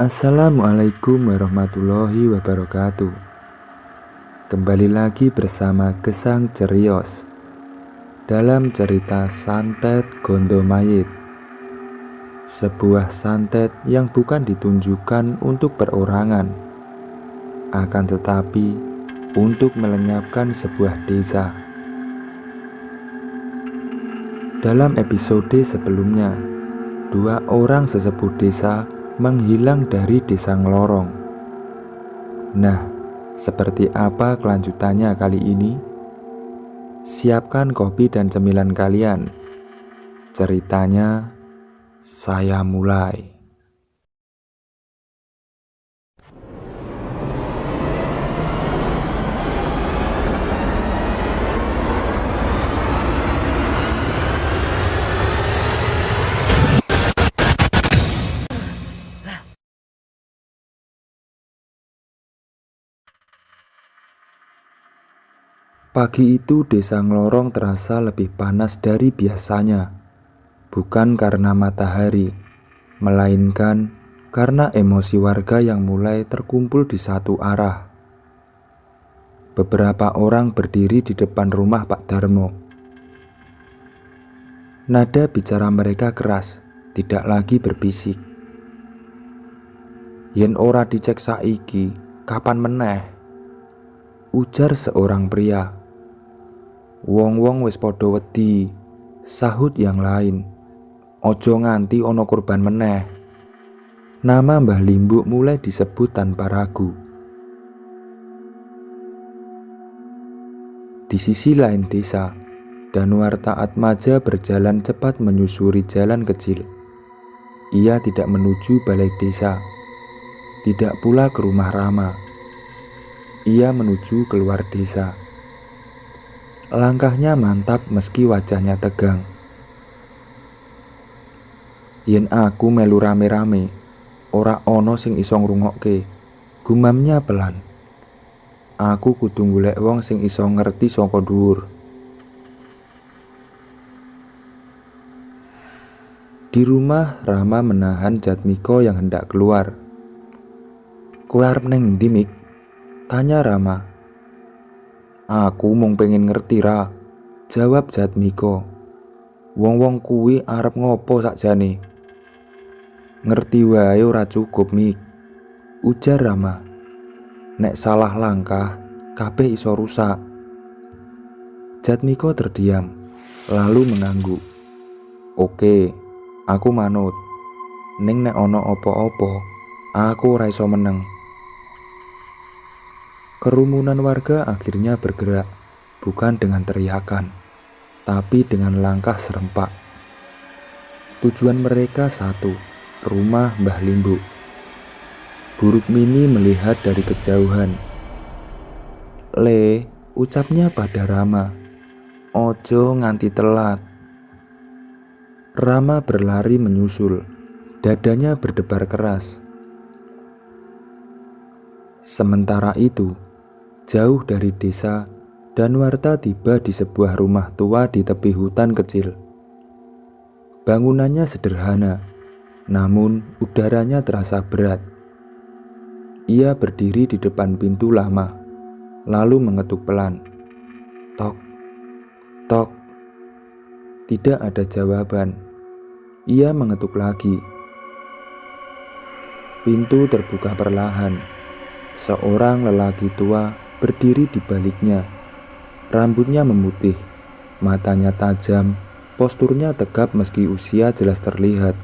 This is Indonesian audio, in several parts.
Assalamualaikum warahmatullahi wabarakatuh. Kembali lagi bersama Gesang Cerios dalam cerita Santet Gondomayit. Sebuah santet yang bukan ditunjukkan untuk perorangan, akan tetapi untuk melenyapkan sebuah desa. Dalam episode sebelumnya, dua orang sesepuh desa menghilang dari desa Nglorong. Nah, seperti apa kelanjutannya kali ini? Siapkan kopi dan cemilan kalian. Ceritanya saya mulai. Pagi itu desa Nglorong terasa lebih panas dari biasanya. Bukan karena matahari, melainkan karena emosi warga yang mulai terkumpul di satu arah. Beberapa orang berdiri di depan rumah Pak Darmo. Nada bicara mereka keras, tidak lagi berbisik. "Yen ora dicek saiki, kapan meneh?" ujar seorang pria. "Wong-wong wis padha wedi," sahut yang lain. "Ojo nganti ono korban meneh." Nama Mbah Limbuk mulai disebut tanpa ragu. Di sisi lain desa, Danuarta Atmaja berjalan cepat menyusuri jalan kecil. Ia tidak menuju balai desa, tidak pula ke rumah Rama. Ia menuju keluar desa. Langkahnya mantap meski wajahnya tegang. "Yen aku melu rame-rame, ora ono sing iso ngrungokke," gumamnya pelan. "Aku kudu golek wong sing iso ngerti saka dhuwur." Di rumah, Rama menahan Jatmiko yang hendak keluar. "Kowe arep neng ndi, Mik?" tanya Rama. "Aku mung pengen ngerti, Ra," jawab Jatmiko. "Wong-wong kuwi arep ngopo sakjane?" "Ngerti wae ora cukup, Mik," ujar Rama. "Nek salah langkah, kabeh iso rusak." Jatmiko terdiam, lalu mengangguk. "Oke, aku manut. Ning nek ono opo-opo, aku ora iso meneng." Kerumunan warga akhirnya bergerak, bukan dengan teriakan, tapi dengan langkah serempak. Tujuan mereka satu, rumah Mbah Limbuk. Buruk Mini melihat dari kejauhan. "Le," ucapnya pada Rama, "ojo nganti telat." Rama berlari menyusul, dadanya berdebar keras. Sementara itu, jauh dari desa, Danuarta tiba di sebuah rumah tua di tepi hutan kecil. Bangunannya sederhana, namun udaranya terasa berat. Ia berdiri di depan pintu lama, lalu mengetuk pelan. Tok, tok. Tidak ada jawaban. Ia mengetuk lagi. Pintu terbuka perlahan. Seorang lelaki tua berdiri di baliknya. Rambutnya memutih, matanya tajam, posturnya tegap meski usia jelas terlihat.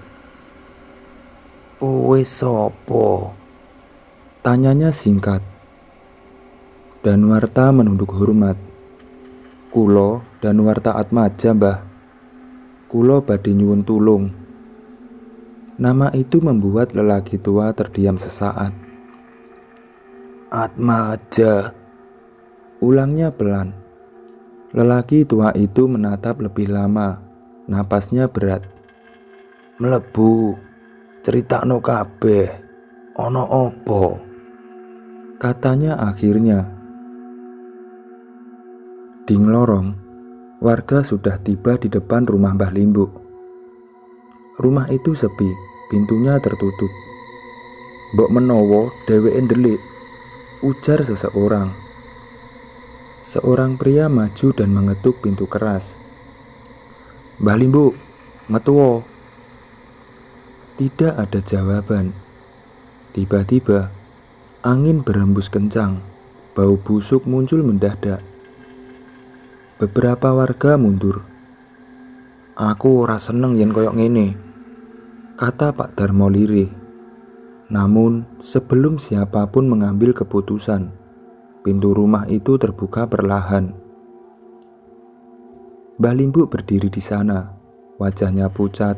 "Kowe sopo?" tanyanya singkat. Danuarta menunduk hormat. "Kulo Danuarta Atmaja, Mbah. Kulo badhe nyuwun tulung." Nama itu membuat lelaki tua terdiam sesaat. "Atmaja," ulangnya pelan. Lelaki tua itu menatap lebih lama, napasnya berat. "Mlebu, critakno kabeh, ono opo?" katanya akhirnya. Di Nglorong, warga sudah tiba di depan rumah Mbah Limbuk. Rumah itu sepi, pintunya tertutup. Mbok menawa dheweke ndelik, ujar seseorang. Seorang pria maju dan mengetuk pintu keras. Mbah Limbu, metuwo. Tidak ada jawaban. Tiba-tiba, angin berembus kencang. Bau busuk muncul mendadak. Beberapa warga mundur. Aku ora seneng yen koyok ngene, kata Pak Darmo lirih. Namun, sebelum siapapun mengambil keputusan, pintu rumah itu terbuka perlahan. Mbah Limbu berdiri di sana. Wajahnya pucat,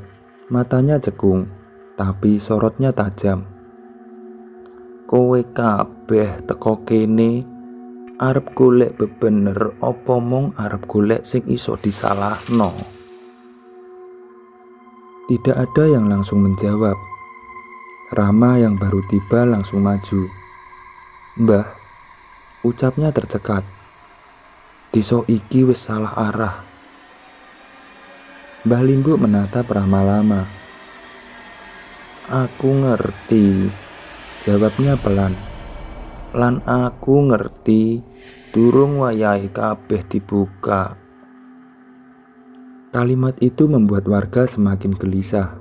matanya cekung, tapi sorotnya tajam. Kowe kabeh teko kene arep golek bebener apa mung arep golek sing iso disalahno? Tidak ada yang langsung menjawab. Rama yang baru tiba langsung maju. Mbah, ucapnya tercekat. Desa iki wis salah arah. Mbah Limbu menatap Rama lama. Aku ngerti, jawabnya pelan. Lan aku ngerti durung wayahe kabeh dibuka. Kalimat itu membuat warga semakin gelisah.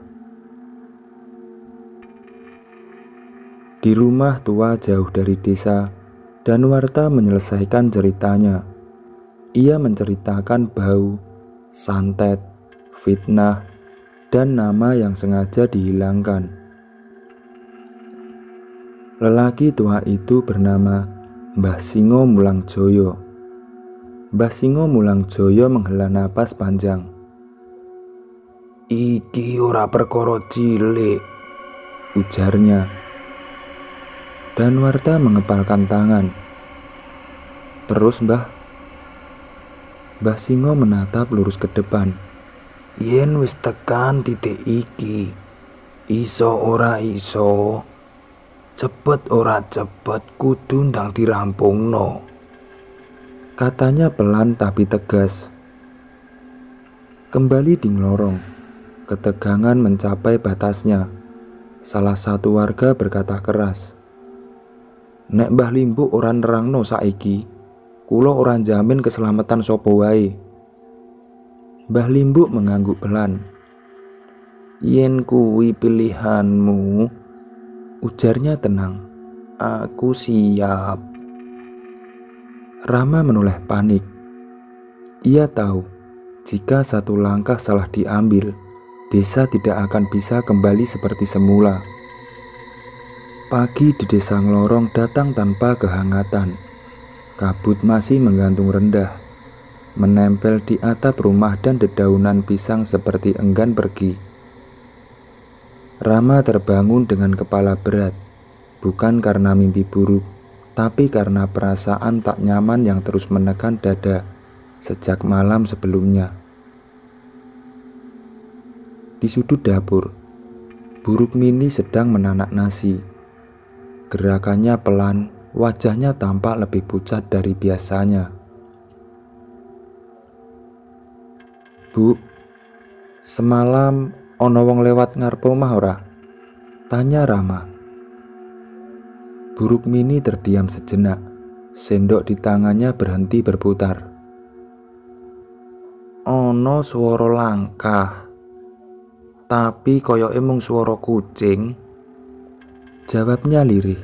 Di rumah tua jauh dari desa, Danuarta menyelesaikan ceritanya. Ia menceritakan bau, santet, fitnah, dan nama yang sengaja dihilangkan. Lelaki tua itu bernama Mbah Singo Mulangjoyo. Mbah Singo Mulangjoyo menghela napas panjang. Iki ora perkara cilik, ujarnya. Danuarta mengepalkan tangan. Terus Mbah Singo menatap lurus ke depan. Yen wis tekan titik iki, iso ora iso, cepet ora cepet kudu ndang dirampungno, katanya pelan tapi tegas. Kembali di nglorong, ketegangan mencapai batasnya. Salah satu warga berkata keras, Nek Mbah Limbu ora nerangno saiki, kula ora jamin keselamatan sapa wae. Mbah Limbu mengangguk pelan. Yen kuwi pilihanmu, ujarnya tenang. Aku siap. Rama menoleh panik. Ia tahu, jika satu langkah salah diambil, desa tidak akan bisa kembali seperti semula. Pagi di desa Nglorong datang tanpa kehangatan. Kabut masih menggantung rendah, menempel di atap rumah dan dedaunan pisang seperti enggan pergi. Rama terbangun dengan kepala berat, bukan karena mimpi buruk, tapi karena perasaan tak nyaman yang terus menekan dada sejak malam sebelumnya. Di sudut dapur, buruk mini sedang menanak nasi. Gerakannya pelan, wajahnya tampak lebih pucat dari biasanya. Bu, semalam ono wong lewat ngarep omah ora? Tanya Rama. Buruk mini terdiam sejenak. Sendok di tangannya berhenti berputar. Ono swara langkah, tapi koyoke mung swara kucing, jawabnya lirih,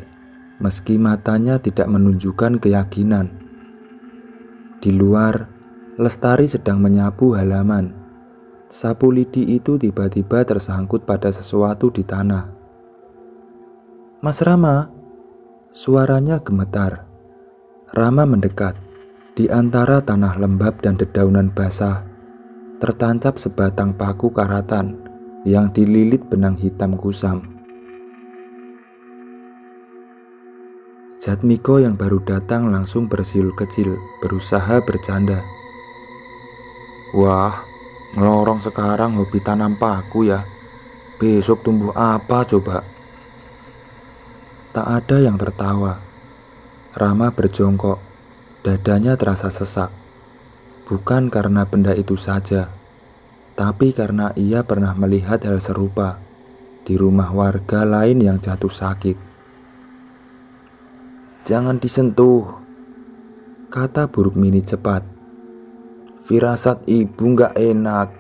meski matanya tidak menunjukkan keyakinan. Di luar, Lestari sedang menyapu halaman. Sapu lidi itu tiba-tiba tersangkut pada sesuatu di tanah. Mas Rama, suaranya gemetar. Rama mendekat. Di antara tanah lembab dan dedaunan basah, tertancap sebatang paku karatan yang dililit benang hitam kusam. Jatmiko yang baru datang langsung bersiul kecil, berusaha bercanda. Wah, Nglorong sekarang hobi tanam paku ya. Besok tumbuh apa coba? Tak ada yang tertawa. Rama berjongkok, dadanya terasa sesak. Bukan karena benda itu saja, tapi karena ia pernah melihat hal serupa di rumah warga lain yang jatuh sakit. Jangan disentuh, kata buruk mini cepat. Firasat ibu gak enak.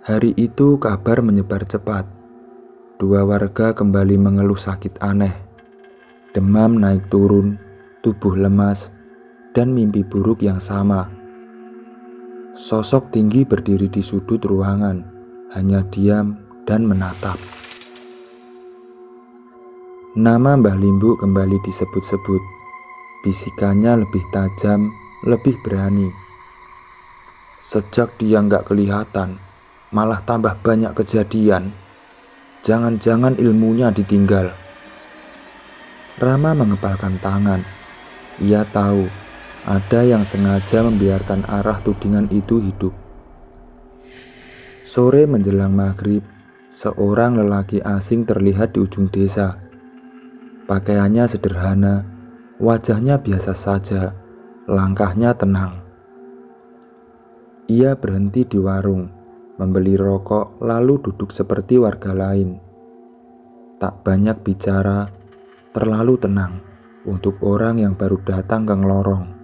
Hari itu kabar menyebar cepat. 2 warga kembali mengeluh sakit aneh. Demam naik turun, tubuh lemas, dan mimpi buruk yang sama. Sosok tinggi berdiri di sudut ruangan, hanya diam dan menatap. Nama Mbah Limbu kembali disebut-sebut. Bisikannya lebih tajam, lebih berani. Sejak dia gak kelihatan, malah tambah banyak kejadian. Jangan-jangan ilmunya ditinggal. Rama mengepalkan tangan. Ia tahu ada yang sengaja membiarkan arah tudingan itu hidup. Sore menjelang maghrib, seorang lelaki asing terlihat di ujung desa. Pakaiannya sederhana, wajahnya biasa saja, langkahnya tenang. Ia berhenti di warung, membeli rokok lalu duduk seperti warga lain. Tak banyak bicara, terlalu tenang untuk orang yang baru datang ke lorong.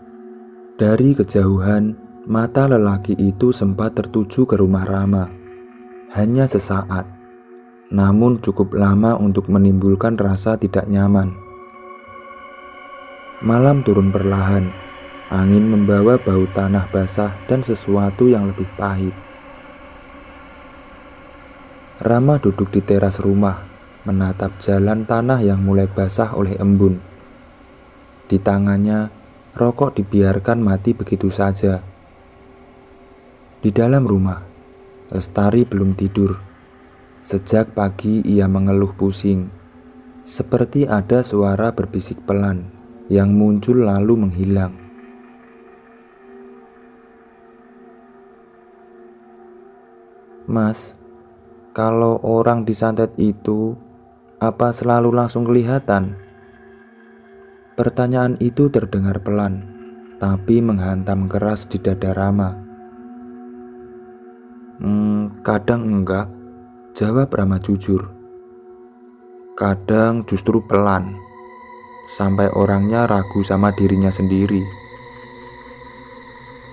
Dari kejauhan, mata lelaki itu sempat tertuju ke rumah Rama. Hanya sesaat. Namun cukup lama untuk menimbulkan rasa tidak nyaman. Malam turun perlahan. Angin membawa bau tanah basah dan sesuatu yang lebih pahit. Rama duduk di teras rumah, menatap jalan tanah yang mulai basah oleh embun. Di tangannya, rokok dibiarkan mati begitu saja. Di dalam rumah, Lestari belum tidur. Sejak pagi ia mengeluh pusing, seperti ada suara berbisik pelan yang muncul lalu menghilang. Mas, kalau orang disantet itu, apa selalu langsung kelihatan? Pertanyaan itu terdengar pelan, tapi menghantam keras di dada Rama. Kadang enggak, jawab Rama jujur. Kadang justru pelan, sampai orangnya ragu sama dirinya sendiri.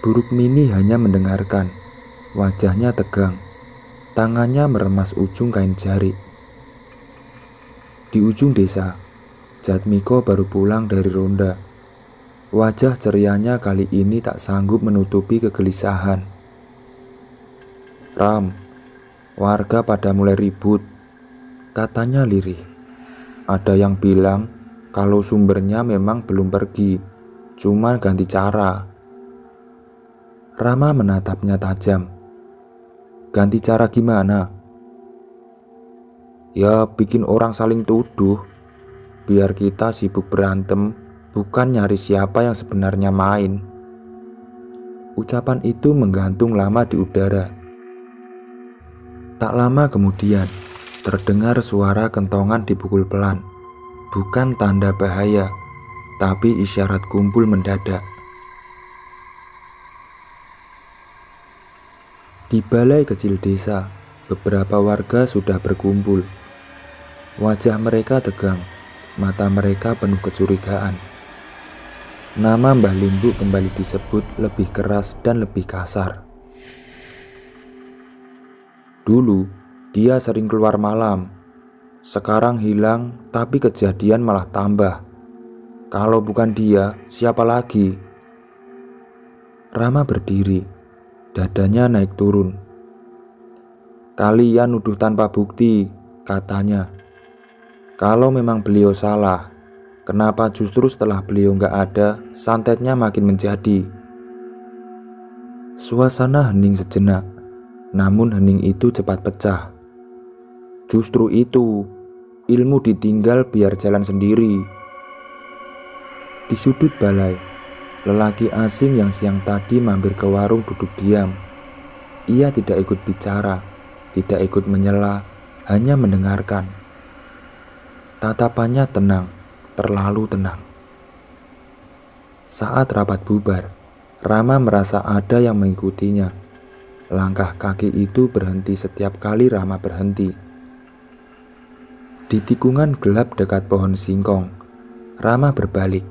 Buruk Mini hanya mendengarkan, wajahnya tegang, tangannya meremas ujung kain jari. Di ujung desa, Jatmiko baru pulang dari ronda. Wajah cerianya kali ini tak sanggup menutupi kegelisahan. Ram, warga pada mulai ribut, katanya lirih. Ada yang bilang kalau sumbernya memang belum pergi, cuma ganti cara. Rama menatapnya tajam. Ganti cara gimana? Ya bikin orang saling tuduh, biar kita sibuk berantem, bukan nyari siapa yang sebenarnya main. Ucapan itu menggantung lama di udara. Tak lama kemudian, terdengar suara kentongan dipukul pelan. Bukan tanda bahaya, tapi isyarat kumpul mendadak. Di balai kecil desa, beberapa warga sudah berkumpul. Wajah mereka tegang, mata mereka penuh kecurigaan. Nama Mbah Limbu kembali disebut lebih keras dan lebih kasar. Dulu, dia sering keluar malam. Sekarang hilang, tapi kejadian malah tambah. Kalau bukan dia, siapa lagi? Rama berdiri, dadanya naik turun. Kalian nuduh tanpa bukti, katanya. Kalau memang beliau salah, kenapa justru setelah beliau gak ada, santetnya makin menjadi? Suasana hening sejenak. Namun hening itu cepat pecah. Justru itu, ilmu ditinggal biar jalan sendiri. Di sudut balai, lelaki asing yang siang tadi mampir ke warung duduk diam. Ia tidak ikut bicara, tidak ikut menyela, hanya mendengarkan. Tatapannya tenang, terlalu tenang. Saat rapat bubar, Rama merasa ada yang mengikutinya. Langkah kaki itu berhenti setiap kali Rama berhenti. Di tikungan gelap dekat pohon singkong, Rama berbalik.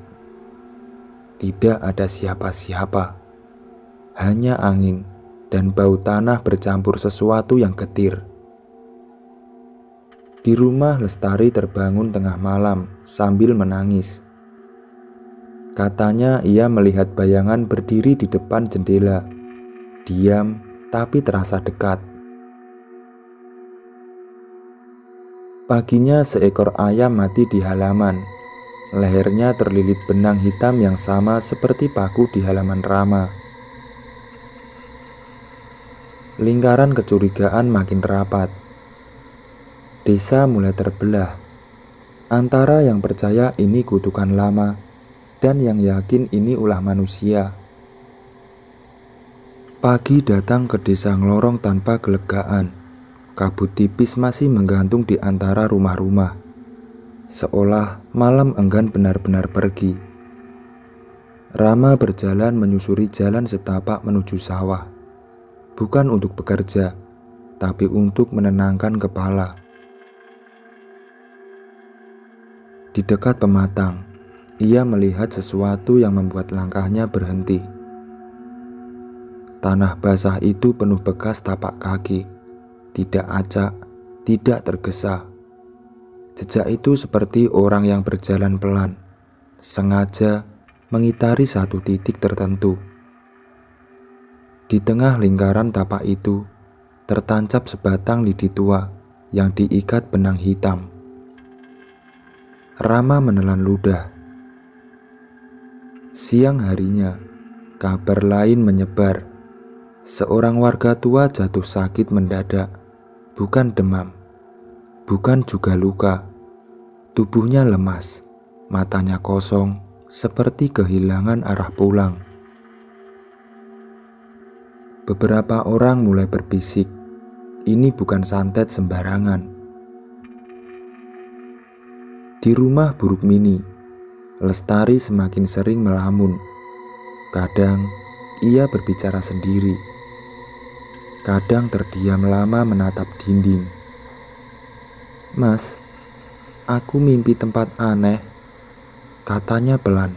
Tidak ada siapa-siapa, hanya angin dan bau tanah bercampur sesuatu yang getir. Di rumah, Lestari terbangun tengah malam sambil menangis. Katanya ia melihat bayangan berdiri di depan jendela, diam tapi terasa dekat. Paginya seekor ayam mati di halaman. Lehernya terlilit benang hitam yang sama seperti paku di halaman Rama. Lingkaran kecurigaan makin rapat. Desa mulai terbelah antara yang percaya ini kutukan lama dan yang yakin ini ulah manusia. Pagi datang ke desa Nglorong tanpa kelegaan. Kabut tipis masih menggantung di antara rumah-rumah, seolah malam enggan benar-benar pergi. Rama berjalan menyusuri jalan setapak menuju sawah, bukan untuk bekerja, tapi untuk menenangkan kepala. Di dekat pematang, ia melihat sesuatu yang membuat langkahnya berhenti. Tanah basah itu penuh bekas tapak kaki, tidak acak, tidak tergesa. Jejak itu seperti orang yang berjalan pelan, sengaja mengitari satu titik tertentu. Di tengah lingkaran tapak itu, tertancap sebatang lidi tua yang diikat benang hitam. Rama menelan ludah. Siang harinya, kabar lain menyebar. Seorang warga tua jatuh sakit mendadak. Bukan demam, bukan juga luka. Tubuhnya lemas, matanya kosong, seperti kehilangan arah pulang. Beberapa orang mulai berbisik, ini bukan santet sembarangan. Di rumah Buruk Mini, Lestari semakin sering melamun. Kadang ia berbicara sendiri, kadang terdiam lama menatap dinding. "Mas, aku mimpi tempat aneh," katanya pelan.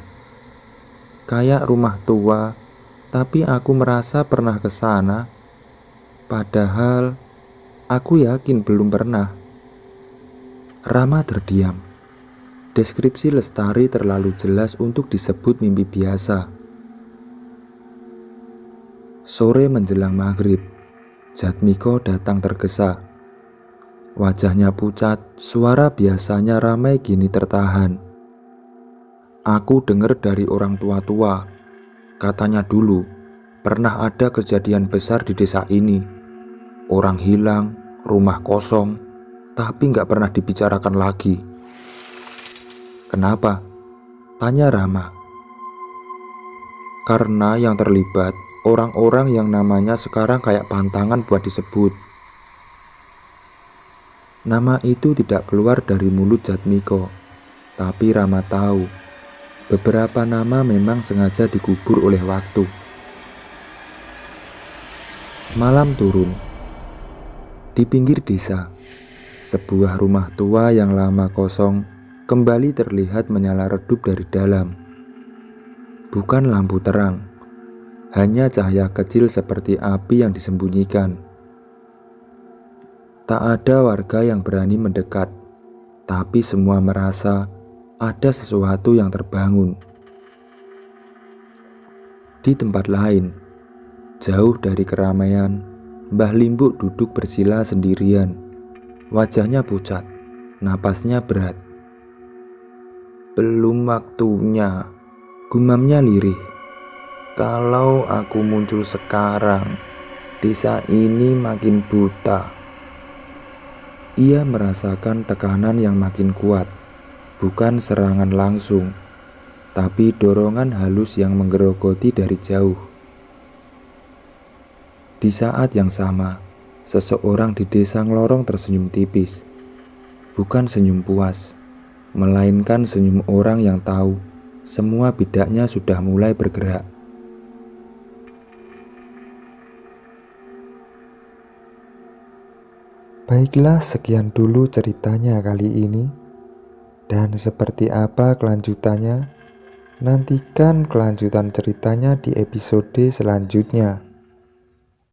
"Kayak rumah tua, tapi aku merasa pernah ke sana. Padahal aku yakin belum pernah." Rama terdiam. Deskripsi Lestari terlalu jelas untuk disebut mimpi biasa. Sore menjelang maghrib, Jatmiko datang tergesa. Wajahnya pucat, suara biasanya ramai kini tertahan. "Aku dengar dari orang tua-tua, katanya dulu pernah ada kejadian besar di desa ini. Orang hilang, rumah kosong, tapi gak pernah dibicarakan lagi." "Kenapa?" tanya Rama. "Karena yang terlibat orang-orang yang namanya sekarang kayak pantangan buat disebut." Nama itu tidak keluar dari mulut Jatmiko, tapi Rama tahu beberapa nama memang sengaja dikubur oleh waktu. Malam turun. Di pinggir desa, sebuah rumah tua yang lama kosong kembali terlihat menyala redup dari dalam. Bukan lampu terang, hanya cahaya kecil seperti api yang disembunyikan. Tak ada warga yang berani mendekat, tapi semua merasa ada sesuatu yang terbangun. Di tempat lain, jauh dari keramaian, Mbah Limbuk duduk bersila sendirian. Wajahnya pucat, napasnya berat. "Belum waktunya," gumamnya lirih. "Kalau aku muncul sekarang, desa ini makin buta." Ia merasakan tekanan yang makin kuat, bukan serangan langsung, tapi dorongan halus yang menggerogoti dari jauh. Di saat yang sama, seseorang di desa Nglorong tersenyum tipis. Bukan senyum puas, melainkan senyum orang yang tahu semua bidaknya sudah mulai bergerak. Baiklah, sekian dulu ceritanya kali ini. Dan seperti apa kelanjutannya? Nantikan kelanjutan ceritanya di episode selanjutnya.